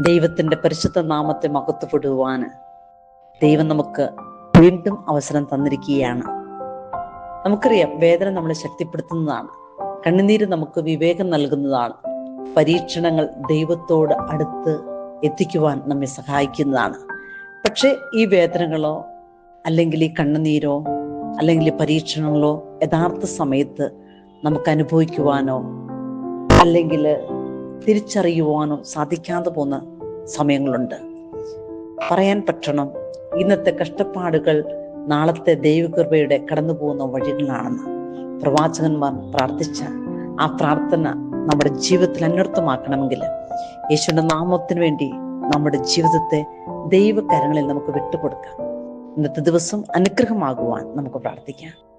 ദൈവത്തിന്റെ പരിശുദ്ധ നാമത്തെ മഹത്വപ്പെടുവാൻ ദൈവം നമുക്ക് വീണ്ടും അവസരം തന്നിരിക്കുകയാണ്. നമുക്കറിയാം, വേദന നമ്മളെ ശക്തിപ്പെടുത്തുന്നതാണ്. കണ്ണുനീര് നമുക്ക് വിവേകം നൽകുന്നതാണ്. പരീക്ഷണങ്ങൾ ദൈവത്തോട് അടുത്ത് എത്തിക്കുവാൻ നമ്മെ സഹായിക്കുന്നതാണ്. പക്ഷെ ഈ വേദനകളോ അല്ലെങ്കിൽ ഈ കണ്ണുനീരോ അല്ലെങ്കിൽ ഈ പരീക്ഷണങ്ങളോ യഥാർത്ഥ സമയത്ത് നമുക്ക് അനുഭവിക്കുവാനോ അല്ലെങ്കിൽ തിരിച്ചറിയുവാനോ സാധിക്കാതെ പോകുന്ന സമയങ്ങളുണ്ട്. പറയാൻ പറ്റണം, ഇന്നത്തെ കഷ്ടപ്പാടുകൾ നാളത്തെ ദൈവകൃപയുടെ കടന്നു പോകുന്ന വഴികളാണെന്ന് പ്രവാചകന്മാർ പ്രാർത്ഥിച്ച ആ പ്രാർത്ഥന നമ്മുടെ ജീവിതത്തിൽ അന്വർത്ഥമാക്കണമെങ്കിൽ യേശുവിന്റെ നാമത്തിന് വേണ്ടി നമ്മുടെ ജീവിതത്തെ ദൈവകരങ്ങളിൽ നമുക്ക് വിട്ടുകൊടുക്കാം. ഇന്നത്തെ ദിവസം അനുഗ്രഹമാകുവാൻ നമുക്ക് പ്രാർത്ഥിക്കാം.